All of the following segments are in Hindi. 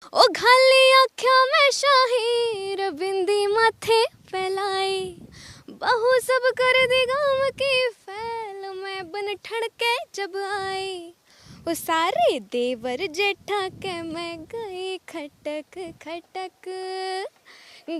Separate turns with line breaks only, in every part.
ओ घाली आँखों में शाही बिंदी माथे फैलाई, बहू सब कर दी गाँव की फैल, मैं बन ठड़के जब आई। वो सारे देवर जेठा के मैं गई खटक खटक,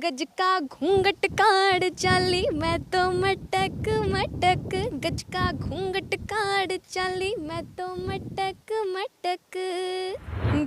गज का घूंघट काड़ चाली मैं तो मटक मटक, गज का घूंघट काड़ चाली मैं तो मटक मटक।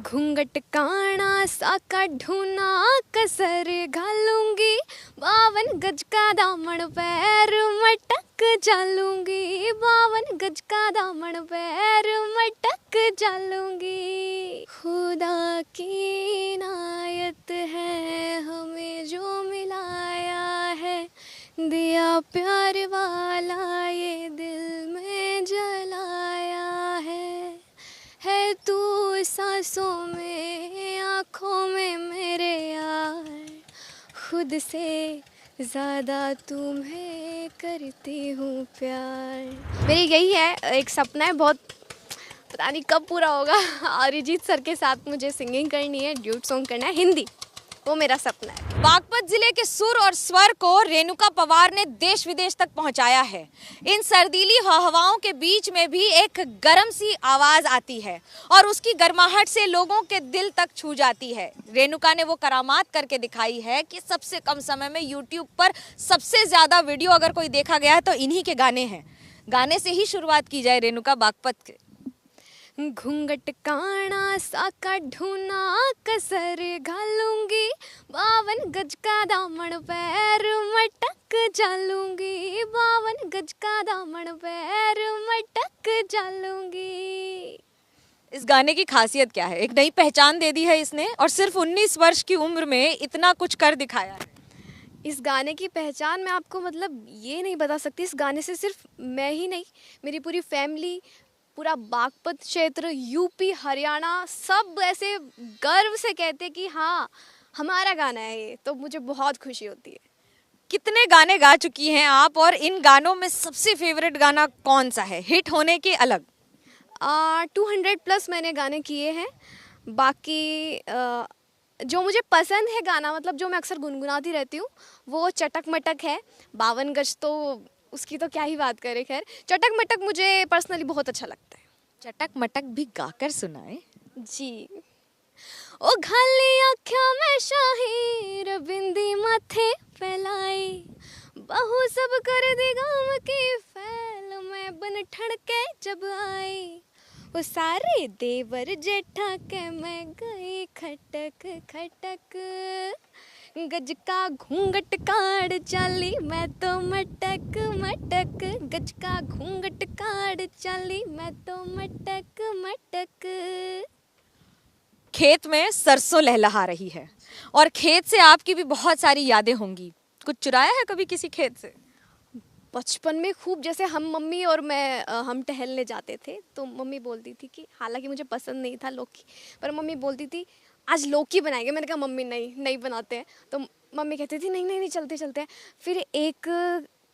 घूंघट काना सा का ढूना कसर घालूंगी, 52 गज का दामन पैर मटक चालूंगी, 52 गज का दामन पैर मटक चालूंगी। खुदा की इनायत है हमें जो मिलाया है, दिया प्यार वाला ये दिल में जलाया है तू सांसों में आँखों में मेरे यार, खुद से ज़्यादा तुम्हें करती हूँ प्यार। मेरी यही है, एक सपना है बहुत, पता नहीं कब पूरा होगा। अरिजीत सर के साथ मुझे सिंगिंग करनी है, ड्यूट सॉन्ग करना है हिंदी, वो मेरा सपना है।
बागपत जिले के सुर और स्वर को रेणुका पवार ने देश विदेश तक पहुंचाया है। इन सर्दीली हवाओं के बीच में भी एक गर्म सी आवाज आती है और उसकी गर्माहट से लोगों के दिल तक छू जाती है। रेणुका ने वो करामात करके दिखाई है कि सबसे कम समय में यूट्यूब पर सबसे ज्यादा वीडियो अगर कोई देखा गया है तो इन्हीं के गाने हैं। गाने से ही शुरुआत की जाए रेणुका बागपत के।
घूंघट काना सा का ढूना कसर घालूंगी, 52 गज का दामन पैर मटक चालूंगी, 52 गज का दामन पैर मटक चालूंगी।
इस गाने की खासियत क्या है? एक नई पहचान दे दी है इसने और सिर्फ 19 वर्ष की उम्र में इतना कुछ कर दिखाया है।
इस गाने की पहचान मैं आपको मतलब ये नहीं बता सकती। इस गाने से सिर्फ मैं ही नहीं, मेरी पूरी फैमिली, पूरा बागपत क्षेत्र, यूपी, हरियाणा, सब ऐसे गर्व से कहते कि हाँ हमारा गाना है ये, तो मुझे बहुत खुशी होती है।
कितने गाने गा चुकी हैं आप और इन गानों में सबसे फेवरेट गाना कौन सा है हिट होने के अलग?
200+ मैंने गाने किए हैं। बाकी जो मुझे पसंद है गाना, मतलब जो मैं अक्सर गुनगुनाती रहती हूँ, वो चटक मटक है। 52 गज तो उसकी तो क्या ही बात करें। खैर, चटक मटक मुझे पर्सनली बहुत अच्छा लगता है।
चटक मटक भी गाकर सुनाए
जी। ओ घाली आँखों में शाही बिंदी माथे फैलाई, बहू सब कर दी गाँव की फैल, मैं बन ठड़के जब आई। वो सारे देवर जेठा के मैं गई खटक खटक, गज का घूंघट काड़ चाली मैं तो मटक मटक, गज का घूंघट काड़ चाली मैं तो मटक मटक।
खेत में सरसों लहलहा रही है और खेत से आपकी भी बहुत सारी यादें होंगी। कुछ चुराया है कभी किसी खेत से?
बचपन में खूब, जैसे हम मम्मी और मैं हम टहलने जाते थे तो मम्मी बोलती थी कि, हालांकि मुझे पसंद नहीं था लौकी, पर मम्मी बोलती थी आज लौकी बनाएंगे। मैंने कहा मम्मी नहीं नहीं बनाते हैं, तो मम्मी कहती थी नहीं नहीं नहीं चलते चलते हैं। फिर एक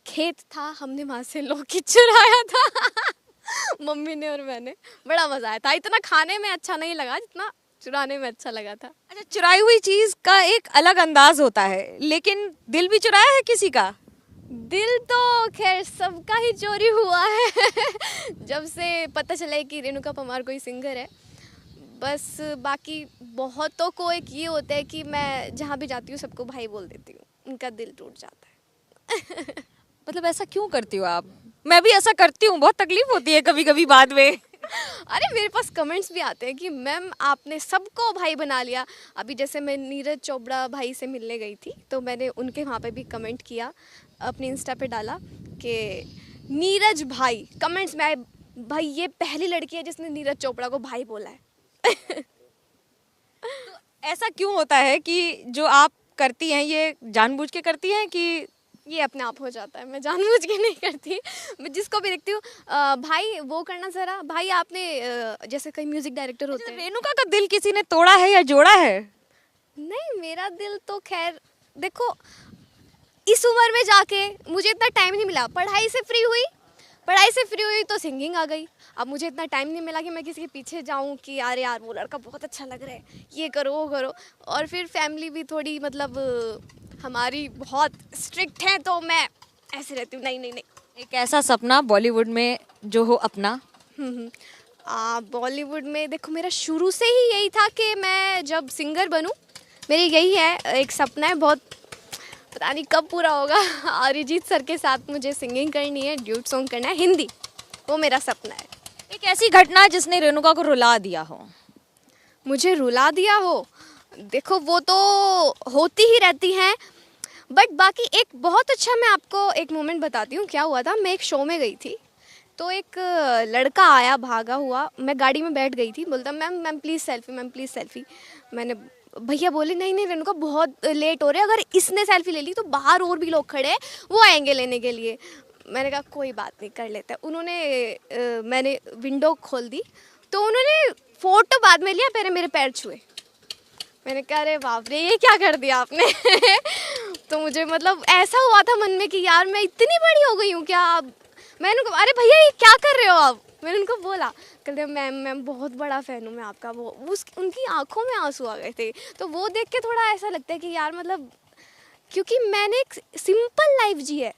खेत था, हमने वहाँ से लौकी चुराया था मम्मी ने और मैंने। बड़ा मज़ा आया था। इतना खाने में अच्छा नहीं लगा जितना चुराने में अच्छा लगा था।
अच्छा, चुराई हुई चीज का एक अलग अंदाज होता है, लेकिन दिल भी चुराया है किसी का?
दिल तो खैर सबका ही चोरी हुआ है जब से पता चला है कि रेणुका पवार कोई सिंगर है। बस बाकी बहुतों को एक ये होता है कि मैं जहाँ भी जाती हूँ सबको भाई बोल देती हूँ, उनका दिल टूट जाता है
मतलब ऐसा क्यों करती हो आप? मैं भी ऐसा करती हूँ, बहुत तकलीफ होती है कभी कभी बाद में
अरे मेरे पास कमेंट्स भी आते हैं कि मैम आपने सबको भाई बना लिया। अभी जैसे मैं नीरज चोपड़ा भाई से मिलने गई थी तो मैंने उनके वहाँ पे भी कमेंट किया, अपनी इंस्टा पे डाला कि नीरज भाई। कमेंट्स में आए, भाई ये पहली लड़की है जिसने नीरज चोपड़ा को भाई बोला है
तो ऐसा क्यों होता है कि जो आप करती हैं ये जानबूझ के करती हैं कि
ये अपने आप हो जाता है? मैं जानबूझ के नहीं करती। मैं जिसको भी देखती हूँ भाई वो करना ज़रा, भाई आपने जैसे कई म्यूजिक डायरेक्टर होते हैं।
रेणुका का दिल किसी ने तोड़ा है या जोड़ा है?
नहीं, मेरा दिल तो खैर देखो, इस उम्र में जाके मुझे इतना टाइम नहीं मिला। पढ़ाई से फ्री हुई पढ़ाई से फ्री हुई तो सिंगिंग आ गई। अब मुझे इतना टाइम नहीं मिला कि मैं किसी के पीछे जाऊं कि यार यार वो लड़का बहुत अच्छा लग रहा है, ये करो वो करो। और फिर फैमिली भी थोड़ी मतलब हमारी बहुत स्ट्रिक्ट है, तो मैं ऐसे रहती हूँ, नहीं नहीं नहीं।
एक ऐसा सपना बॉलीवुड में जो हो अपना।
बॉलीवुड में देखो, मेरा शुरू से ही यही था कि मैं जब सिंगर बनूं, मेरी यही है, एक सपना है बहुत, पता नहीं कब पूरा होगा। अरिजीत सर के साथ मुझे सिंगिंग करनी है, ड्यूट सॉन्ग करना है हिंदी, वो मेरा सपना है।
एक ऐसी घटना जिसने रेणुका को रुला दिया हो।
मुझे रुला दिया हो, देखो वो तो होती ही रहती हैं, बट बाकी एक बहुत अच्छा, मैं आपको एक मोमेंट बताती हूँ क्या हुआ था। मैं एक शो में गई थी, तो एक लड़का आया भागा हुआ, मैं गाड़ी में बैठ गई थी, बोलता ma'am ma'am please selfie, ma'am please selfie. मैंने, भैया बोले नहीं नहीं रेणुका बहुत लेट हो रहे, अगर इसने सेल्फी ले ली तो बाहर और भी लोग खड़े हैं, वो आएंगे लेने के लिए। मैंने कहा कोई बात नहीं, कर लेते हैं। उन्होंने मैंने विंडो खोल दी, तो उन्होंने फ़ोटो बाद में लिया, पहले मेरे पैर छुए। मैंने कहा अरे बाप रे, ये क्या कर दिया आपने। तो मुझे मतलब ऐसा हुआ था मन में कि यार मैं इतनी बड़ी हो गई हूँ क्या अब। मैंने उनको, अरे भैया ये क्या कर रहे हो आप। मैंने उनको बोला, कहते मैम मैम बहुत बड़ा फ़ैन हूँ मैं आपका। वो उनकी आंखों में आंसू आ गए थे। तो वो देख के थोड़ा ऐसा लगता है कि यार मतलब, क्योंकि मैंने एक सिंपल लाइफ जी है,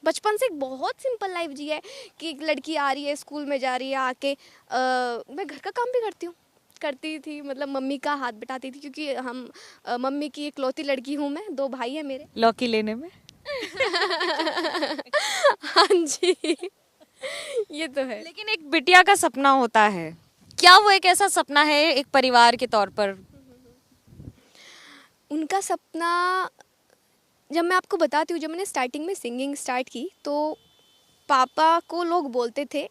बचपन से एक बहुत सिंपल लाइफ जी है कि एक लड़की आ रही है, स्कूल में जा रही है, आके मैं घर का काम भी करती थी, मतलब मम्मी का हाथ बटाती थी, क्योंकि हम मम्मी की इकलौती लड़की हूँ मैं, 2 भाई हैं मेरे।
लौकी लेने में।
हाँ जी, ये तो है।
लेकिन एक बिटिया का सपना होता है, क्या वो एक ऐसा सपना है एक परिवार के तौर पर?
उनका सपना, जब मैं आपको बताती हूँ, जब मैंने स्टार्टिंग में सिंगिंग स्टार्ट की, तो पापा को लोग बोलते थे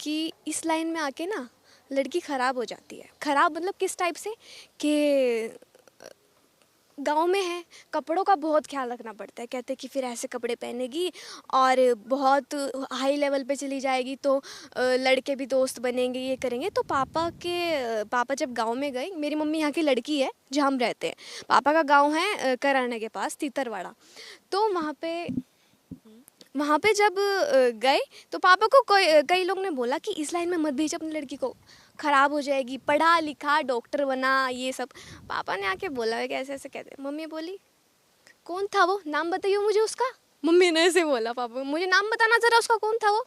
कि इस लाइन में आके ना लड़की ख़राब हो जाती है। ख़राब मतलब किस टाइप से, कि गांव में है, कपड़ों का बहुत ख्याल रखना पड़ता है। कहते कि फिर ऐसे कपड़े पहनेगी और बहुत हाई लेवल पे चली जाएगी, तो लड़के भी दोस्त बनेंगे, ये करेंगे। तो पापा जब गांव में गए, मेरी मम्मी यहाँ की लड़की है जहाँ हम रहते हैं, पापा का गांव है कराने के पास तीतरवाड़ा। तो वहाँ पे जब गए, तो पापा को कई लोग ने बोला कि इस लाइन में मत भेज अपनी लड़की को, ख़राब हो जाएगी, पढ़ा लिखा डॉक्टर बना, ये सब। पापा ने आके बोला है कि ऐसे ऐसे कहते। मम्मी बोली कौन था वो, नाम बताइए मुझे उसका। मम्मी ने ऐसे बोला, पापा मुझे नाम बताना ज़रा उसका, कौन था वो।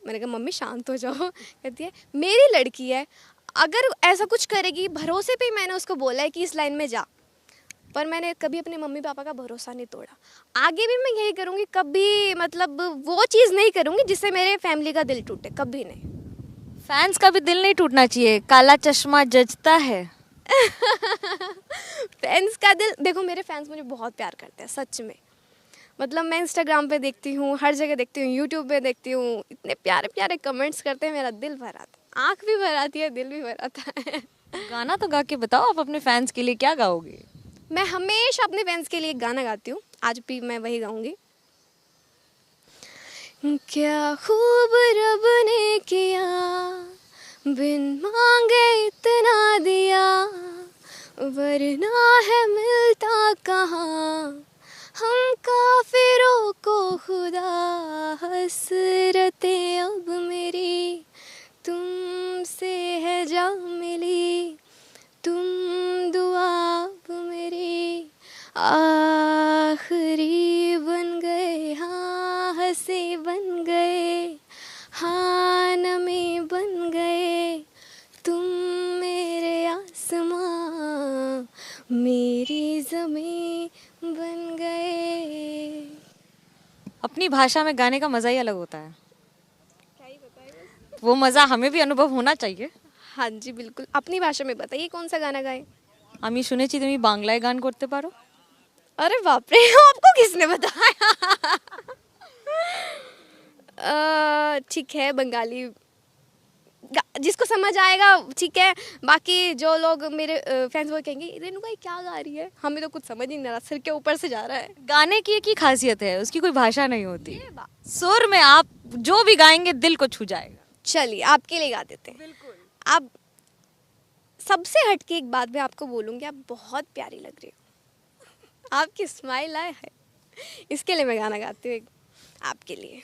मैंने कहा मम्मी शांत हो जाओ। कहती है मेरी लड़की है, अगर ऐसा कुछ करेगी, भरोसे पे ही मैंने उसको बोला है कि इस लाइन में जा। पर मैंने कभी अपने मम्मी पापा का भरोसा नहीं तोड़ा। आगे भी मैं यही करूँगी, कभी मतलब वो चीज़ नहीं करूँगी जिससे मेरे फैमिली का दिल टूटे, कभी नहीं।
फैंस का भी दिल नहीं टूटना चाहिए, काला चश्मा जचता है।
फैंस का दिल, देखो मेरे फैंस मुझे बहुत प्यार करते हैं सच में। मतलब मैं इंस्टाग्राम पे देखती हूँ, हर जगह देखती हूँ, यूट्यूब पे देखती हूँ, इतने प्यारे प्यारे कमेंट्स करते हैं, मेरा दिल भर आता है, आँख भी भर आती है, दिल भी भर आता है।
गाना तो गा के बताओ, आप अपने फैंस के लिए क्या गाओगे?
मैं हमेशा अपने फैंस के लिए एक गाना गाती हूँ, आज भी मैं वही गाऊंगी। क्या खूब रब ने किया, बिन मांगे इतना दिया, वरना है मिलता कहाँ हम काफिरों को खुदा। हसरतें अब मेरी तुमसे है जा मिली, तुम दुआ अब मेरी आखिरी बन गए, हाँ हंसी बन गए, हाँ नमी बन गए, तुम मेरे आसमां मेरी ज़मीं बन गए।
अपनी भाषा में गाने का मजा ही अलग होता है, वो मजा हमें भी अनुभव होना चाहिए।
हाँ जी बिल्कुल, अपनी भाषा में बताइए कौन सा गाना गाएं।
আমি শুনেছি তুমি বাংলায় গান করতে পারো।
अरे बाप रे, आपको किसने बताया। ठीक है, बंगाली जिसको समझ आएगा ठीक है, बाकी जो लोग मेरे फैंस वो कहेंगे रेणुका ये क्या गा रही है, हमें तो कुछ समझ ही नहीं आ रहा, सिर के ऊपर से जा रहा है।
गाने की एक ही खासियत है, उसकी कोई भाषा नहीं होती, सुर में आप जो भी गाएंगे दिल को छू जाएगा।
चलिए आपके लिए गा देते हैं। बिल्कुल। आप सबसे हटके एक बात मैं आपको बोलूँगी, आप बहुत प्यारी लग रही हो, आपकी स्माइल आए है, इसके लिए मैं गाना गाती हूँ एक आपके लिए।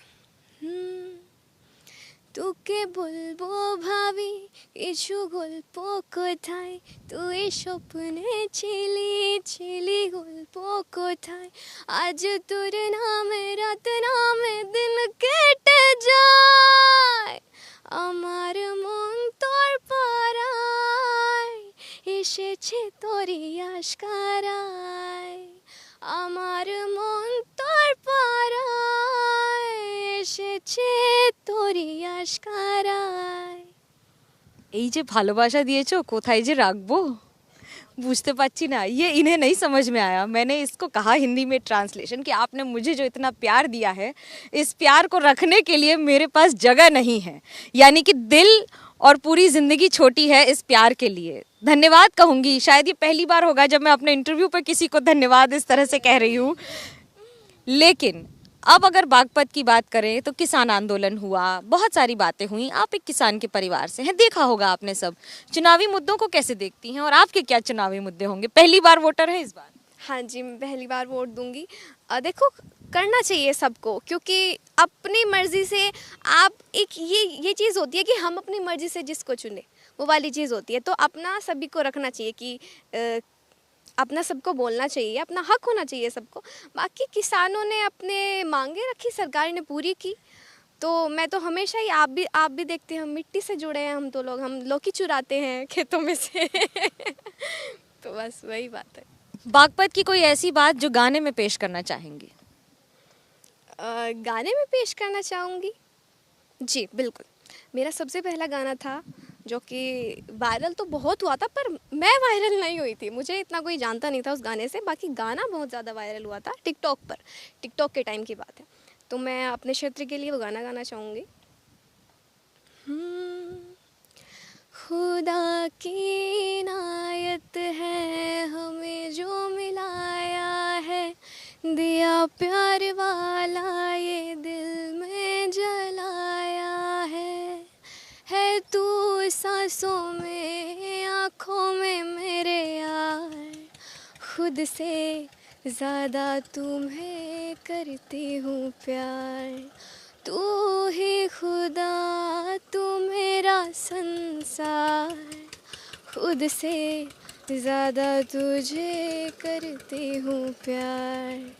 তোকে বলবো ভাবি কিছু গল্প কোথায়, তুই স্বপ্নে ছিলি ছিলি গল্প কোথায়, আজ তোর নামে রাত নামে দিন কেটে যায়, আমার মন তোর পাড়ায় এসেছে তোরই আশকারায়, আমার মন তোর পাড়ায় এসেছে তোরই আশকারায়।
এই যে ভালোবাসা দিয়েছো কোথায় যে রাখবো বুझते पाচ্ছি ना, ये इन्हें नहीं समझ में आया। मैंने इसको कहा हिंदी में ट्रांसलेशन कि आपने मुझे जो इतना प्यार दिया है, इस प्यार को रखने के लिए मेरे पास जगह नहीं है, यानी कि दिल और पूरी ज़िंदगी छोटी है इस प्यार के लिए। धन्यवाद कहूँगी, शायद ये पहली बार होगा जब मैं अपने इंटरव्यू पर किसी को धन्यवाद इस तरह से कह रही हूँ। लेकिन अब अगर बागपत की बात करें तो किसान आंदोलन हुआ, बहुत सारी बातें हुई। आप एक किसान के परिवार से हैं, देखा होगा आपने सब चुनावी मुद्दों को कैसे देखती हैं, और आपके क्या चुनावी मुद्दे होंगे? पहली बार वोटर है इस बार?
हाँ जी, मैं पहली बार वोट दूंगी। देखो, करना चाहिए सबको, क्योंकि अपनी मर्जी से आप एक ये चीज़ होती है कि हम अपनी मर्जी से जिसको चुने, वो वाली चीज़ होती है। तो अपना सभी को रखना चाहिए कि अपना सबको बोलना चाहिए, अपना हक होना चाहिए सबको। बाकी किसानों ने अपने मांगे रखी, सरकार ने पूरी की। तो मैं तो हमेशा ही, आप भी देखते हैं, हम मिट्टी से जुड़े हैं, हम तो लोग, हम लौकी चुराते हैं खेतों में से तो बस वही बात है।
बागपत की कोई ऐसी बात जो गाने में पेश करना चाहेंगी?
गाने में पेश करना चाहूँगी, जी बिल्कुल। मेरा सबसे पहला गाना था जो कि वायरल तो बहुत हुआ था, पर मैं वायरल नहीं हुई थी, मुझे इतना कोई जानता नहीं था उस गाने से। बाकी गाना बहुत ज़्यादा वायरल हुआ था टिकटॉक पर, टिकटॉक के टाइम की बात है। तो मैं अपने क्षेत्र के लिए वो गाना गाना चाहूँगी। खुदा की इनायत है हमें जो मिलाया है, दिया प्यार वाला ये दिल में जलाया है तू सांसों में आँखों में मेरे यार, खुद से ज़्यादा तुम्हें करती हूँ प्यार, तू ही खुदा तू मेरा संसार, खुद से ज़्यादा तुझे करती हूँ प्यार।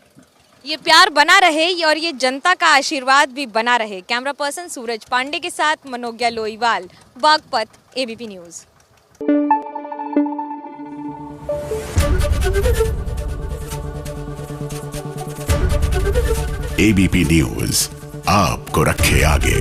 ये प्यार बना रहे और ये जनता का आशीर्वाद भी बना रहे। कैमरा पर्सन सूरज पांडे के साथ Manogya Loiwal, Baghpat, ABP news.
ABP news आपको रखे आगे।